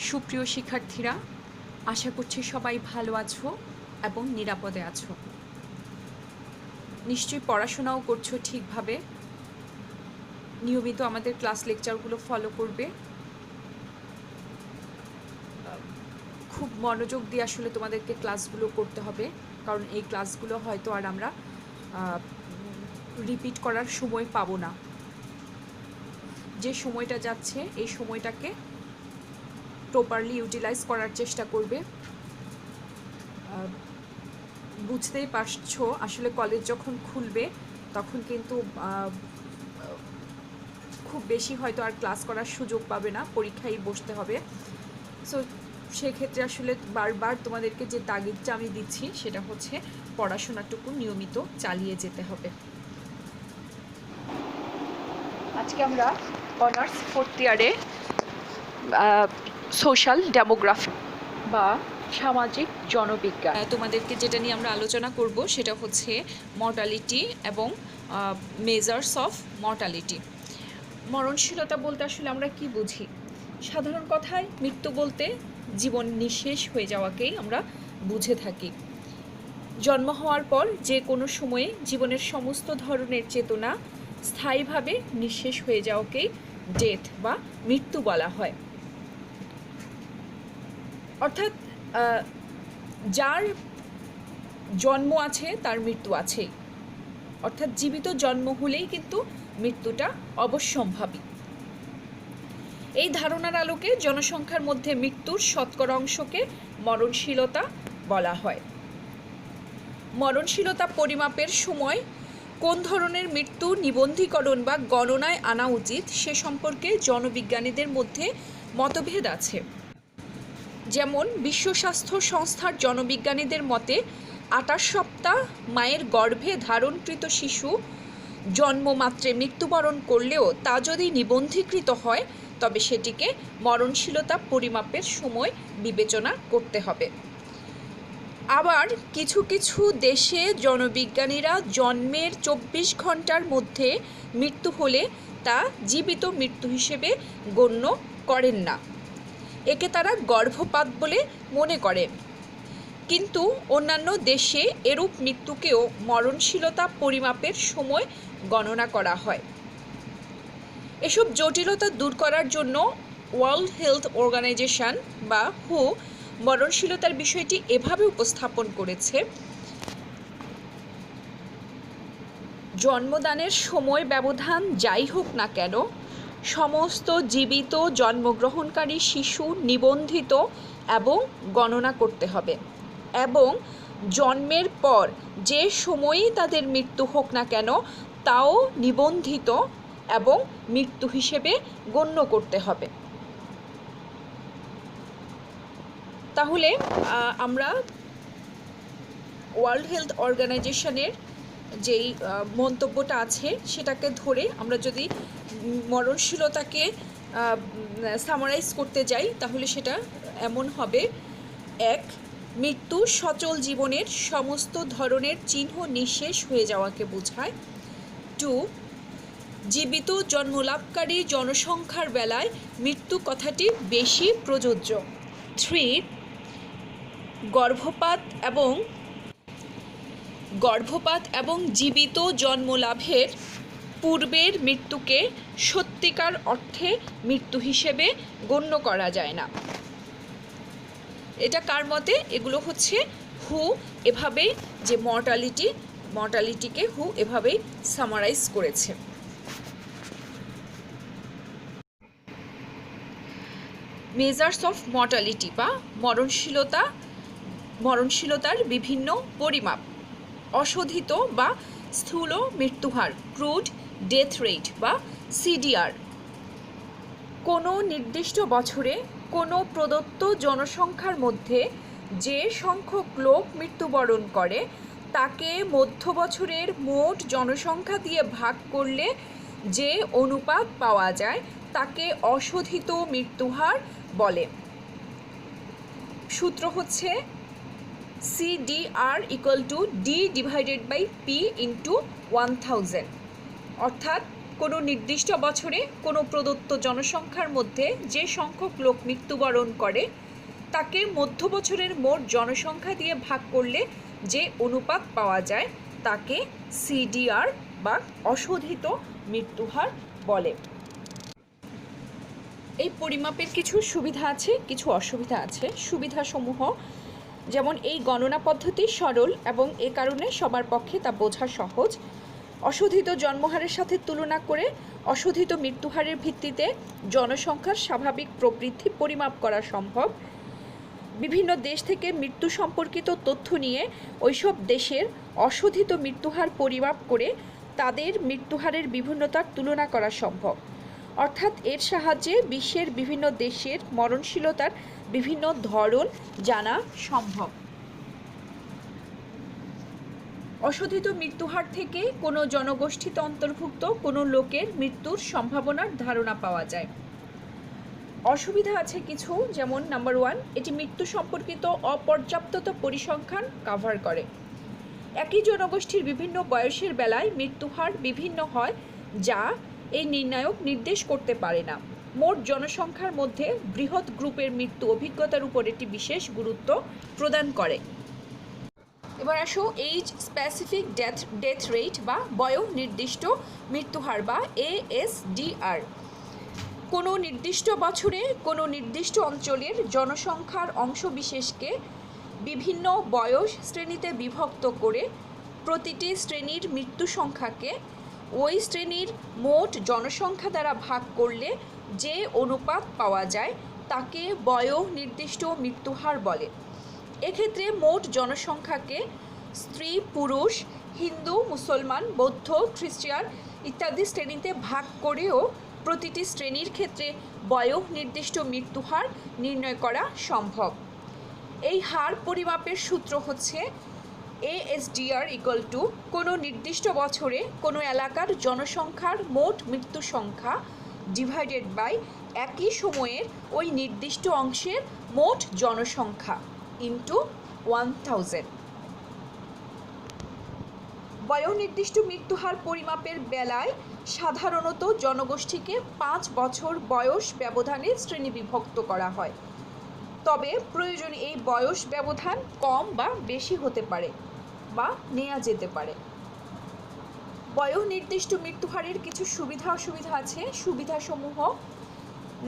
সুপ্রিয় শিক্ষার্থীরা, আশা করছি সবাই ভালো আছো এবং নিরাপদে আছো। নিশ্চয়ই পড়াশোনাও করছো ঠিকভাবে, নিয়মিত আমাদের ক্লাস লেকচারগুলো ফলো করবে। খুব মনোযোগ দিয়ে আসলে তোমাদেরকে ক্লাসগুলো করতে হবে, কারণ এই ক্লাসগুলো হয়তো আর আমরা রিপিট করার সময় পাবো না। যে সময়টা যাচ্ছে এই সময়টাকে প্রপারলি ইউটিলাইজ করার চেষ্টা করবে। বুঝতেই পারছো আসলে কলেজ যখন খুলবে তখন কিন্তু খুব বেশি হয়তো আর ক্লাস করার সুযোগ পাবে না, পরীক্ষায় বসতে হবে। সো সেক্ষেত্রে আসলে বারবার তোমাদেরকে যে তাগিদটা আমি দিচ্ছি সেটা হচ্ছে পড়াশোনাটুকু নিয়মিত চালিয়ে যেতে হবে। আজকে আমরা অনার্স ফোর্থ ইয়ারে সোশ্যাল ডেমোগ্রাফি বা সামাজিক জনবিজ্ঞান তোমাদেরকে যেটা নিয়ে আমরা আলোচনা করব সেটা হচ্ছে মর্টালিটি এবং মেজার্স অফ মর্টালিটি। মরণশীলতা বলতে আসলে আমরা কি বুঝি? সাধারণ কথায় মৃত্যু বলতে জীবন নিঃশেষ হয়ে যাওয়াকেই আমরা বুঝে থাকি। জন্ম হওয়ার পর যে কোনো সময়ে জীবনের সমস্ত ধরনের চেতনা স্থায়ীভাবে নিঃশেষ হয়ে যাওয়াকেই ডেথ বা মৃত্যু বলা হয়। অর্থাৎ যার জন্ম আছে তার মৃত্যু আছেই, অর্থাৎ জীবিত জন্ম হলেই কিন্তু মৃত্যুটা অবশ্যম্ভাবী। এই ধারণার আলোকে জনসংখ্যার মধ্যে মৃত্যুর শতকরা অংশকে মরণশীলতা বলা হয়। মরণশীলতা পরিমাপের সময় কোন ধরনের মৃত্যু নিবন্ধীকরণ বা গণনায় আনা উচিত সে সম্পর্কে জনবিজ্ঞানীদের মধ্যে মতভেদ আছে। যেমন বিশ্ব স্বাস্থ্য সংস্থার জনবিজ্ঞানীদের মতে 28 সপ্তাহ মায়ের গর্ভে ধারণকৃত শিশু জন্মমাত্রে মৃত্যুবরণ করলেও তা যদি নিবন্ধীকৃত হয় তবে সেটিকে মরণশীলতা পরিমাপের সময় বিবেচনা করতে হবে। আবার কিছু কিছু দেশে জনবিজ্ঞানীরা জন্মের 24 ঘন্টার মধ্যে মৃত্যু হলে তা জীবিত মৃত্যু হিসেবে গণ্য করেন না, একে তারা গর্ভপাত বলে মনে করেন। কিন্তু অন্যান্য দেশে এরূপ মৃত্যুকেও মরণশীলতা পরিমাপের সময় গণনা করা হয়। এসব জটিলতা দূর করার জন্য ওয়ার্ল্ড হেলথ অর্গানাইজেশন বা হু মরণশীলতার বিষয়টি এভাবে উপস্থাপন করেছে: জন্মদানের সময় ব্যবধান যাই হোক না কেন, সমস্ত জীবিত জন্মগ্রহণকারী শিশু নিবন্ধিত এবং গণনা করতে হবে, এবং জন্মের পর যে সময়ই তাদের মৃত্যু হোক না কেন তাও নিবন্ধিত এবং মৃত্যু হিসেবে গণ্য করতে হবে। তাহলে আমরা ওয়ার্ল্ড হেলথ অর্গানাইজেশনের যেই মন্তব্যটা আছে সেটাকে ধরে আমরা যদি মরণশীলতাকে সামারাইজ করতে যাই তাহলে সেটা এমন হবে: 1. মৃত্যু সচল জীবনের সমস্ত ধরনের চিহ্ন নিঃশেষ হয়ে যাওয়াকে বোঝায়। 2. জীবিত জন্মলাভকারী জনসংখ্যার বেলায় মৃত্যু কথাটি বেশি প্রযোজ্য। 3. গর্ভপাত এবং জীবিত জন্মলাভের পূর্বের মৃত্যুকে সত্যিকার অর্থে মৃত্যু হিসেবে গণ্য করা যায় না। এটা কার মতে? এগুলো হচ্ছে হু এভাবেই যে মর্টালিটিকে হু এভাবেই সামারাইজ করেছে। মেজার্স অফ মর্টালিটি বা মরণশীলতার বিভিন্ন পরিমাপ: অশোধিত বা স্থূল মৃত্যুহার, ক্রুড ডেথ রেট বা সিডিআর। কোনো নির্দিষ্ট বছরে কোনো প্রদত্ত জনসংখ্যার মধ্যে যে সংখ্যক লোক মৃত্যুবরণ করে তাকে মধ্য বছরের মোট জনসংখ্যা দিয়ে ভাগ করলে যে অনুপাত পাওয়া যায় তাকে অশোধিত মৃত্যুহার বলে। সূত্র হচ্ছে CDR = D/P × 1000, অর্থাৎ কোনো নির্দিষ্ট বছরে কোনো প্রদত্ত জনসংখ্যার মধ্যে যে সংখ্যক লোক মৃত্যুবরণ করে তাকে মধ্য বছরের মোট জনসংখ্যা দিয়ে ভাগ করলে যে অনুপাত পাওয়া যায় তাকে সিডিআর বা অশোধিত মৃত্যুহার বলে। এই পরিমাপের কিছু সুবিধা আছে, কিছু অসুবিধা আছে। সুবিধাসমূহ যেমন এই গণনা পদ্ধতি সরল এবং এ কারণে সবার পক্ষে তা বোঝা সহজ। অশোধিত জন্মহারের সাথে তুলনা করে অশোধিত মৃত্যুহারের ভিত্তিতে জনসংখ্যার স্বাভাবিক প্রবৃদ্ধি পরিমাপ করা সম্ভব। বিভিন্ন দেশ থেকে মৃত্যু সম্পর্কিত তথ্য নিয়ে ওইসব দেশের অশোধিত মৃত্যুহার পরিমাপ করে তাদের মৃত্যুহারের বিভিন্নতার তুলনা করা সম্ভব। অর্থাৎ এর সাহায্যে বিশ্বের বিভিন্ন দেশের মরণশীলতার বিভিন্ন ধরন জানা সম্ভব। অশোধিত মৃত্যুহার থেকে কোনো জনগোষ্ঠীতে অন্তর্ভুক্ত কোনো লোকের মৃত্যুর সম্ভাবনার ধারণা পাওয়া যায়। অসুবিধা আছে কিছু, যেমন নাম্বার 1, এটি মৃত্যু সম্পর্কিত অপর্যাপ্ততা পরিসংখ্যান কভার করে। একই জনগোষ্ঠীর বিভিন্ন বয়সের বেলায় মৃত্যুহার বিভিন্ন হয় যা এই নির্ণায়ক নির্দেশ করতে পারে না। মোট জনসংখ্যার মধ্যে বৃহৎ গ্রুপের মৃত্যু অভিজ্ঞতার উপর এটি বিশেষ গুরুত্ব প্রদান করে। এবার আসো এইজ স্পেসিফিক ডেথ রেট বা বয়স নির্দিষ্ট মৃত্যুহার বা ASDR। কোনো নির্দিষ্ট বছরে কোনো নির্দিষ্ট অঞ্চলের জনসংখ্যার অংশবিশেষকে বিভিন্ন বয়স শ্রেণীতে বিভক্ত করে প্রতিটি শ্রেণীর মৃত্যু সংখ্যাকে ওই শ্রেণীর মোট জনসংখ্যা দ্বারা ভাগ করলে যে অনুপাত পাওয়া যায় তাকে বয়স নির্দিষ্ট মৃত্যুহার বলে। এক্ষেত্রে মোট জনসংখ্যাকে স্ত্রী, পুরুষ, হিন্দু, মুসলমান, বৌদ্ধ, খ্রিস্টান ইত্যাদি শ্রেণীতে ভাগ করেও প্রতিটি শ্রেণীর ক্ষেত্রে বয়স নির্দিষ্ট মৃত্যুহার নির্ণয় করা সম্ভব। এই হার পরিমাপের সূত্র হচ্ছে ASDR = কোনো নির্দিষ্ট বছরে কোনো এলাকার জনসংখ্যার মোট মৃত্যু সংখ্যা ডিভাইডেড বাই একই সময়ের ওই নির্দিষ্ট অংশের মোট জনসংখ্যা ইন্টু 1000। বয়স নির্দিষ্ট মৃত্যুহার পরিমাপের বেলায় সাধারণত জনগোষ্ঠীকে 5 বছর বয়স ব্যবধানে শ্রেণীবিভক্ত করা হয়, তবে প্রয়োজনে এই বয়স ব্যবধান কম বা বেশি হতে পারে বা নেওয়া যেতে পারে। বয়স নির্দিষ্ট মৃত্যুহারের কিছু সুবিধা অসুবিধা আছে। সুবিধাসমূহ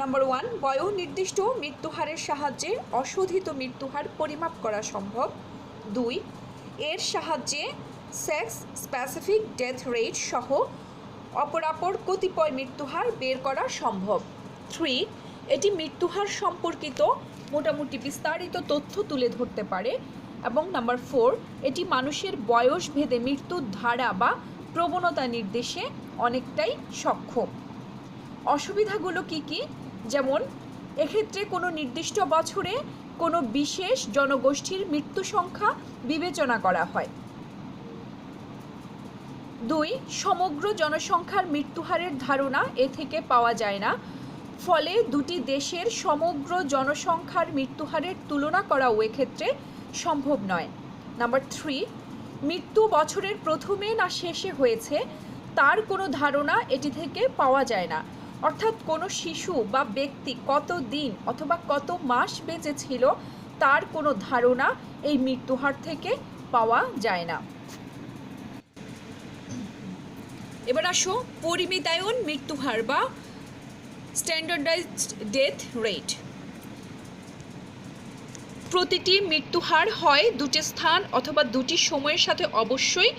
নাম্বার 1, বয়স নির্দিষ্ট মৃত্যুহারের সাহায্যে অশোধিত মৃত্যুহার পরিমাপ করা সম্ভব। 2, এর সাহায্যে সেক্স স্পেসিফিক ডেথ রেট সহ অপরাপর কতিপয় মৃত্যুহার বের করা সম্ভব। 3, এটি মৃত্যুহার সম্পর্কিত মোটামুটি বিস্তারিত তথ্য তুলে ধরতে পারে। এবং নাম্বার 4, এটি মানুষের বয়স ভেদে মৃত্যুর ধারা বা প্রবণতা নির্দেশে অনেকটাই সক্ষম। অসুবিধাগুলো কি কি? যেমন এক্ষেত্রে কোনো নির্দিষ্ট বছরে কোনো বিশেষ জনগোষ্ঠীর মৃত্যু সংখ্যা বিবেচনা করা হয়। 2, সমগ্র জনসংখ্যার মৃত্যুহারের ধারণা এ থেকে পাওয়া যায় না, ফলে দুটি দেশের সমগ্র জনসংখ্যার মৃত্যুহারের তুলনা করাও এক্ষেত্রে সম্ভব নয়। নাম্বার 3, মৃত্যু বছরের প্রথমে না শেষে হয়েছে তার কোনো ধারণা এটি থেকে পাওয়া যায় না, অর্থাৎ কোনো শিশু বা ব্যক্তি কত দিন অথবা কত মাস বেঁচে ছিল তার কোনো ধারণা এই মৃত্যুহার থেকে পাওয়া যায় না। এবার আসো পরিমিতায়ন মৃত্যুহার বা স্ট্যান্ডার্ডাইজড ডেথ রেট। প্রতিটি মৃত্যুহার হয় দুটি স্থান অথবা দুটি সময়ের সাথে অবশ্যই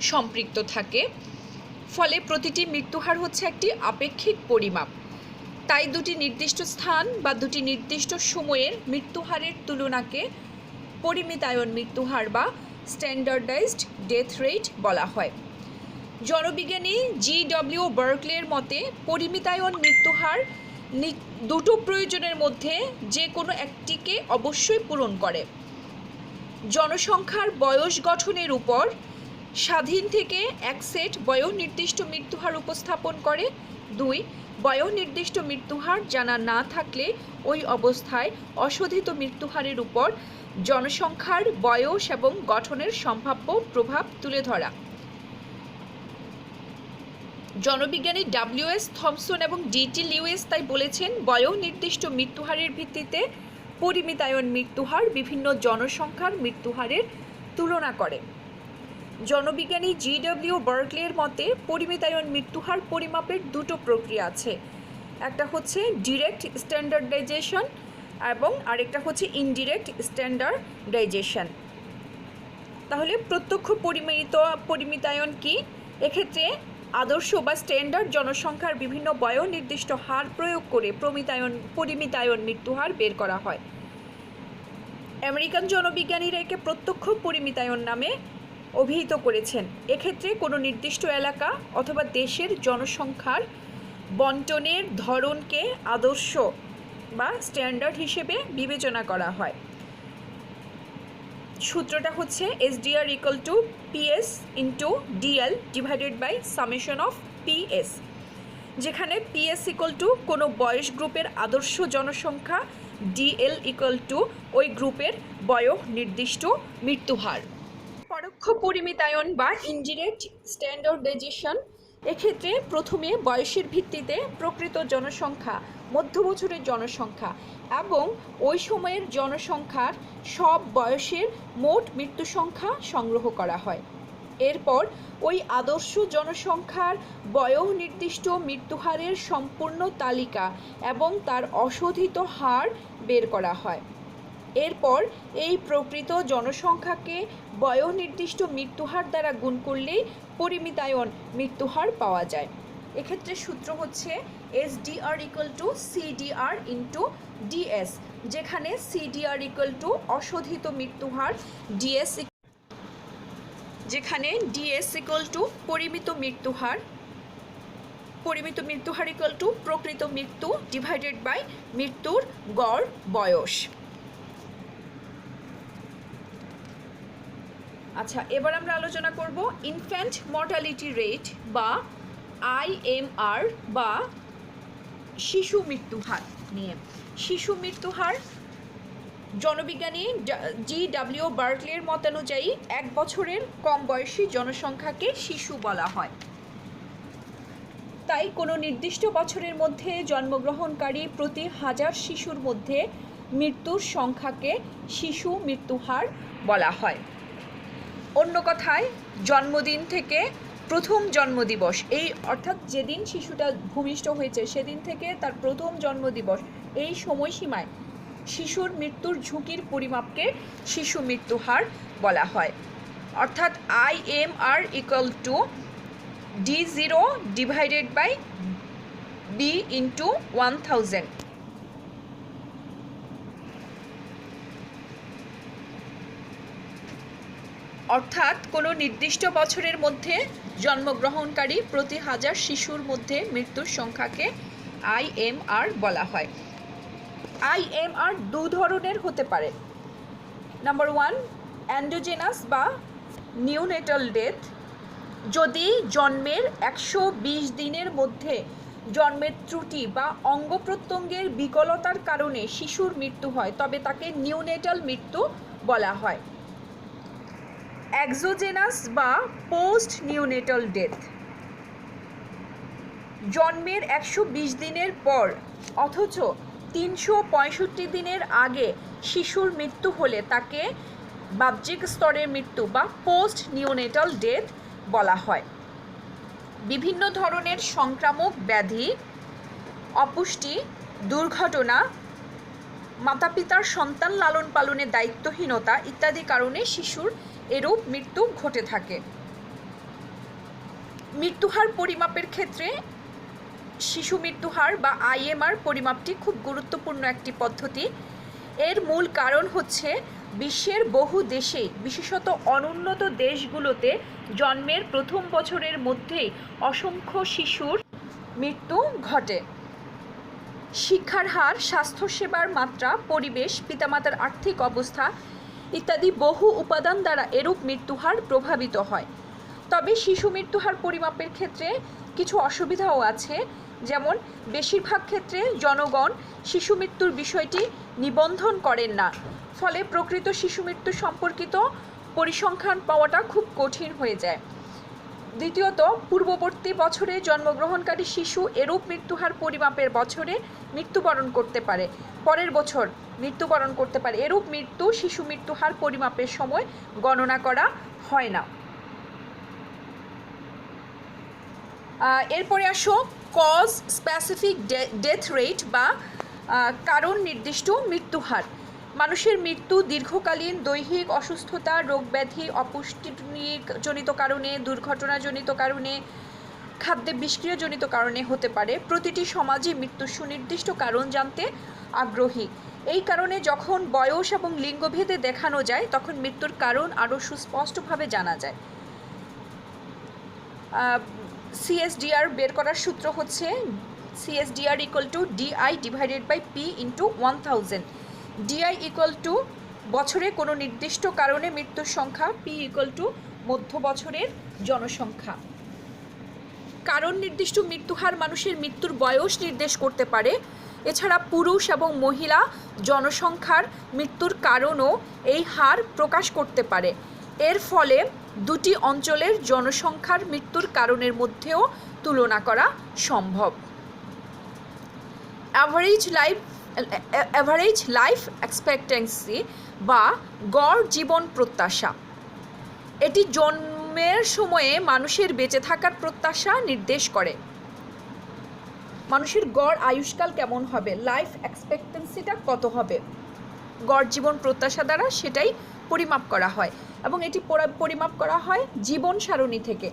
সম্পৃক্ত থাকে, ফলে প্রতিটি মৃত্যুহার হচ্ছে একটি আপেক্ষিক পরিমাপ। তাই দুটি নির্দিষ্ট স্থান বা দুটি নির্দিষ্ট সময়ের মৃত্যুহারের তুলনাকে পরিমিতায়ন মৃত্যুহার বা স্ট্যান্ডার্ডাইজড ডেথ রেট বলা হয়। জনবিজ্ঞানী GW বার্কলের মতে পরিমিতায়ন মৃত্যুহার দুটো প্রয়োজনের মধ্যে যে কোনো একটিকে অবশ্যই পূরণ করে। জনসংখ্যার বয়স গঠনের উপর স্বাধীন থেকে এক সেট বয়স নির্দিষ্ট মৃত্যুহার উপস্থাপন করে। 2, বয়স নির্দিষ্ট মৃত্যুহার জানা না থাকলে ওই অবস্থায় অশোধিত মৃত্যুহারের উপর জনসংখ্যার বয়স এবং গঠনের সম্ভাব্য প্রভাব তুলে ধরা। জনবিজ্ঞানী ডব্লিউ.এস. থমসন এবং ডি.টি. লিউইস তাই বলেছেন, বয়স নির্দিষ্ট মৃত্যুহারের ভিত্তিতে পরিমিতায়ন মৃত্যুহার বিভিন্ন জনসংখ্যার মৃত্যুহারের তুলনা করে। জনবিজ্ঞানী জি.ডব্লিউ. বার্কলের মতে পরিমিতায়ন মৃত্যুহার পরিমাপের দুটো প্রক্রিয়া আছে, একটা হচ্ছে ডিরেক্ট স্ট্যান্ডার্ডাইজেশন এবং আরেকটা হচ্ছে ইনডিরেক্ট স্ট্যান্ডার্ডাইজেশন। তাহলে প্রত্যক্ষ পরিমিতায়ন কি? এক্ষেত্রে আদর্শ বা স্ট্যান্ডার্ড জনসংখ্যার বিভিন্ন বয়স নির্দিষ্ট হার প্রয়োগ করে পরিমিতায়ন মৃত্যুহার বের করা হয়। আমেরিকান জনবিজ্ঞানীরা একে প্রত্যক্ষ পরিমিতায়ন নামে অভিহিত করেছেন। এক্ষেত্রে কোনো নির্দিষ্ট এলাকা অথবা দেশের জনসংখ্যার বন্টনের ধরনকে আদর্শ বা স্ট্যান্ডার্ড হিসেবে বিবেচনা করা হয়। সূত্রটা হচ্ছে SDR equal to PS into DL divided by summation of PS, যেখানে PS equal to কোনো বয়স গ্রুপের আদর্শ জনসংখ্যা, DL equal to ওই গ্রুপের বয়স নির্দিষ্ট মৃত্যুহার। পরোক্ষ পরিমিতায়ন বা ইনডিরেক্ট স্ট্যান্ডার্ডাইজেশন, এক্ষেত্রে প্রথমে বয়সের ভিত্তিতে প্রকৃত জনসংখ্যা, মধ্য বছরের জনসংখ্যা এবং ওই সময়ের জনসংখ্যার সব বয়সের মোট মৃত্যু সংখ্যা সংগ্রহ করা হয়। এরপর ওই আদর্শ জনসংখ্যার বয়স নির্দিষ্ট মৃত্যুহারের সম্পূর্ণ তালিকা এবং তার অশোধিত হার বের করা হয়। এরপর এই প্রকৃত জনসংখ্যাকে বয়স নির্দিষ্ট মৃত্যুহার দ্বারা গুণ করলেই পরিমিতায়ন মৃত্যুহার পাওয়া যায়। এক্ষেত্রে সূত্র হচ্ছে SDR equal to CDR into DS, যেখানে CDR equal to অশোধিত মৃত্যুহার, যেখানে DS equal to পরিমিত মৃত্যুহার equal to প্রকৃত মৃত্যু ডিভাইডেড বাই মৃত্যুর গড় বয়স। আচ্ছা, এবার আমরা আলোচনা করব ইনফ্যান্ট মর্টালিটি রেট বা IMR বা শিশু মৃত্যুহার নিয়ে। শিশু মৃত্যুহার জনবিজ্ঞানী জি.ডব্লিউ. বার্কলের মতানুযায়ী 1 বছরের কম বয়সী জনসংখ্যাকে শিশু বলা হয়। তাই কোনো নির্দিষ্ট বছরের মধ্যে জন্মগ্রহণকারী প্রতি 1000 শিশুর মধ্যে মৃত্যুর সংখ্যাকে শিশু মৃত্যুহার বলা হয়। অন্য কথায়, জন্মদিন থেকে প্রথম জন্মদিবস, এই অর্থাৎ যেদিন শিশুটা ভূমিষ্ঠ হয়েছে সেদিন থেকে তার প্রথম জন্মদিবস, এই সময়সীমায় শিশুর মৃত্যুর ঝুঁকির পরিমাপকে শিশু মৃত্যুহার বলা হয়। অর্থাৎ IMR equal to D0 divided by B into 1000। অর্থাৎ কোনো নির্দিষ্ট বছরের মধ্যে জন্মগ্রহণকারী প্রতি 1000 শিশুর মধ্যে মৃত্যুর সংখ্যাকে IMR বলা হয়। IMR দু ধরনের হতে পারে। নাম্বার 1, অ্যান্ডোজেনাস বা নিওনেটাল ডেথ। যদি জন্মের 120 দিনের মধ্যে জন্মের ত্রুটি বা অঙ্গ প্রত্যঙ্গের বিকলতার কারণে শিশুর মৃত্যু হয় তবে তাকে নিওনেটাল মৃত্যু বলা হয়। এক্সোজেনাস বা পোস্ট নিওনেটাল ডেথ। জন্মের 120 দিনের পর অথচ 365 দিনের আগে শিশুর মৃত্যু হলে তাকে বাহ্যিক স্তরের মৃত্যু বা পোস্ট নিওনেটাল ডেথ বলা হয়। বিভিন্ন ধরনের সংক্রামক ব্যাধি, অপুষ্টি, দুর্ঘটনা, মাতাপিতার সন্তান লালন পালনে দায়িত্বহীনতা ইত্যাদি কারণে শিশুর এরূপ মৃত্যু ঘটে থাকে। মৃত্যুহার পরিমাপের ক্ষেত্রে শিশু মৃত্যুহার বা IMR পরিমাপটি খুব গুরুত্বপূর্ণ একটি পদ্ধতি। এর মূল কারণ হচ্ছে বিশ্বের বহু দেশে, বিশেষত অনুন্নত দেশগুলোতে জন্মের প্রথম বছরের মধ্যেই অসংখ্য শিশুর মৃত্যু ঘটে। শিক্ষার হার, স্বাস্থ্যসেবার মাত্রা, পরিবেশ, পিতামাতার আর্থিক অবস্থা ইত্যাদি বহু উপাদান দ্বারা এরূপ মৃত্যুহার প্রভাবিত হয়। তবে শিশু মৃত্যুহার পরিমাপের ক্ষেত্রে কিছু অসুবিধাও আছে, যেমন বেশিরভাগ ক্ষেত্রে জনগণ শিশু মৃত্যুর বিষয়টি নিবন্ধন করেন না, ফলে প্রকৃত শিশু মৃত্যু সম্পর্কিত পরিসংখ্যান পাওয়াটা খুব কঠিন হয়ে যায়। দ্বিতীয়ত, পূর্ববর্তী বছরে জন্মগ্রহণকারী শিশু এরূপ মৃত্যুহার পরিমাপের বছরে মৃত্যুবরণ করতে পারে, পরের বছর মৃত্যুবরণ করতে পারে। এরূপ শিশু মৃত্যুহার পরিমাপের সময় গণনা করা হয় না। এরপরে আসো কজ স্পেসিফিক ডেথ রেট বা কারণ নির্দিষ্ট মৃত্যুহার। মানুষের মৃত্যু দীর্ঘকালীন দৈহিক অসুস্থতা, রোগ ব্যাধি, অপুষ্টিজনিত কারণে, দুর্ঘটনাজনিত কারণে, খাদ্যে বিষক্রিয়াজনিত কারণে হতে পারে। প্রতিটি সমাজই মৃত্যুর সুনির্দিষ্ট কারণ জানতে আগ্রহী। এই কারণে যখন বয়স এবং লিঙ্গভেদে দেখানো যায় তখন মৃত্যুর কারণ আরও সুস্পষ্টভাবে জানা যায়। CSDR বের করার সূত্র হচ্ছে CSDR = DI / P × 1000। DI = বছরে কোনো নির্দিষ্ট কারণে মৃত্যুর সংখ্যা, P = মধ্য বছরের জনসংখ্যা। কারণ নির্দিষ্ট মৃত্যুহার মানুষের মৃত্যুর বয়স নির্দেশ করতে পারে। এছাড়া পুরুষ এবং মহিলা জনসংখ্যার মৃত্যুর কারণও এই হার প্রকাশ করতে পারে। এর ফলে দুটি অঞ্চলের জনসংখ্যার মৃত্যুর কারণের মধ্যেও তুলনা করা সম্ভব। অ্যাভারেজ লাইফ এক্সপেক্টেন্সি বা গড় জীবন প্রত্যাশা, এটি জন্মের সময়ে মানুষের বেঁচে থাকার প্রত্যাশা নির্দেশ করে। মানুষের গড় আয়ুষ্কাল কেমন হবে, লাইফ এক্সপেক্টেন্সিটা কত হবে, গড় জীবন প্রত্যাশা দ্বারা সেটাই পরিমাপ করা হয় এবং এটি পরিমাপ করা হয় জীবন সারণী থেকে।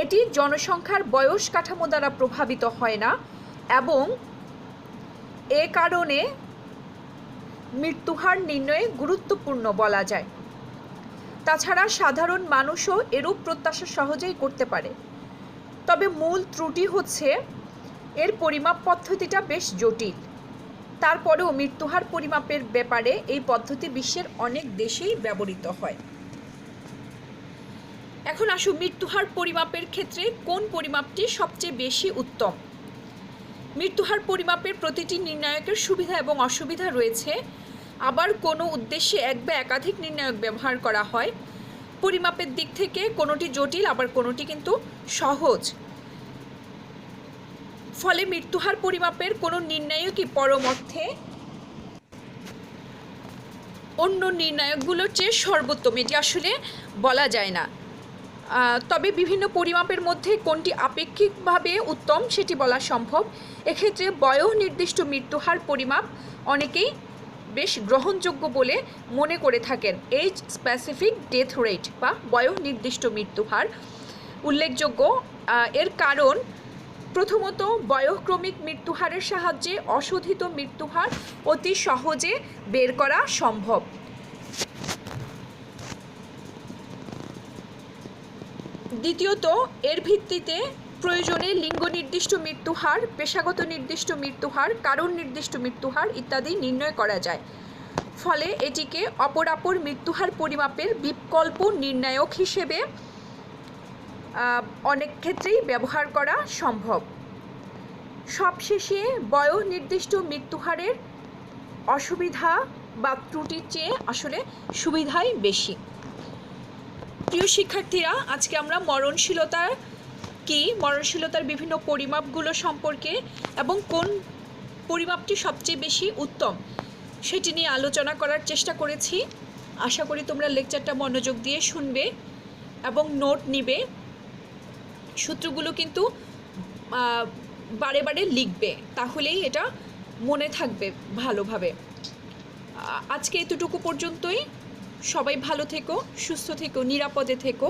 এটি জনসংখ্যার বয়স কাঠামো দ্বারা প্রভাবিত হয় না এবং এ কারণে মৃত্যুহার নির্ণয়ে গুরুত্বপূর্ণ বলা যায়। তাছাড়া সাধারণ মানুষও এরূপ প্রত্যাশা সহজেই করতে পারে। তবে মূল ত্রুটি হচ্ছে এর পরিমাপ পদ্ধতিটা বেশ জটিল। তারপরেও মৃত্যুহার পরিমাপের ব্যাপারে এই পদ্ধতি বিশ্বের অনেক দেশেই ব্যবহৃত হয়। এখন আসো মৃত্যুহার পরিমাপের ক্ষেত্রে কোন পরিমাপটি সবচেয়ে বেশি উত্তম। মৃত্যুহার পরিমাপের প্রতিটি নির্ণায়কের সুবিধা এবং অসুবিধা রয়েছে। আবার কোনো উদ্দেশ্যে এক বা একাধিক নির্ণায়ক ব্যবহার করা হয়। পরিমাপের দিক থেকে কোনোটি জটিল, আবার কোনোটি কিন্তু সহজ। ফলে মৃত্যুহার পরিমাপের কোনো নির্ণায়কই পরম অর্থে অন্য নির্ণায়কগুলোর চেয়ে সর্বোত্তম, এটি আসলে বলা যায় না। তবে বিভিন্ন পরিমাপের মধ্যে কোনটি আপেক্ষিকভাবে উত্তম সেটি বলা সম্ভব। এক্ষেত্রে বয়স নির্দিষ্ট মৃত্যুহার পরিমাপ অনেকেই বেশ গ্রহণযোগ্য বলে মনে করে থাকেন। এজ স্পেসিফিক ডেথ রেট বা বয়স নির্দিষ্ট মৃত্যুহার উল্লেখযোগ্য। এর কারণ প্রথমত, বয়ঃক্রমিক মৃত্যুহারের সাহায্যে অশোধিত মৃত্যুহার অতি সহজে বের করা সম্ভব। দ্বিতীয়ত, এর ভিত্তিতে প্রয়োজনে লিঙ্গ নির্দিষ্ট মৃত্যুহার, পেশাগত নির্দিষ্ট মৃত্যুহার, কারণ নির্দিষ্ট মৃত্যুহার ইত্যাদি নির্ণয় করা যায়। ফলে এটিকে অপরাপর মৃত্যুহার পরিমাপের বিকল্প নির্ণায়ক হিসেবে অনেক ক্ষেত্রেই ব্যবহার করা সম্ভব। সবশেষে বয়স নির্দিষ্ট মৃত্যুহারের অসুবিধা বা ত্রুটির চেয়ে আসলে সুবিধাই বেশি। প্রিয় শিক্ষার্থীরা, আজকে আমরা মরণশীলতার বিভিন্ন পরিমাপগুলো সম্পর্কে এবং কোন পরিমাপটি সবচেয়ে বেশি উত্তম সেটি নিয়ে আলোচনা করার চেষ্টা করেছি। আশা করি তোমরা লেকচারটা মনোযোগ দিয়ে শুনবে এবং নোট নিবে। সূত্রগুলো কিন্তু বারে বারে লিখবে, তাহলেই এটা মনে থাকবে ভালোভাবে। আজকে এতটুকু পর্যন্তই। সবাই ভালো থেকো, সুস্থ থেকো, নিরাপদে থেকো।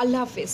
আল্লাহ হাফেজ।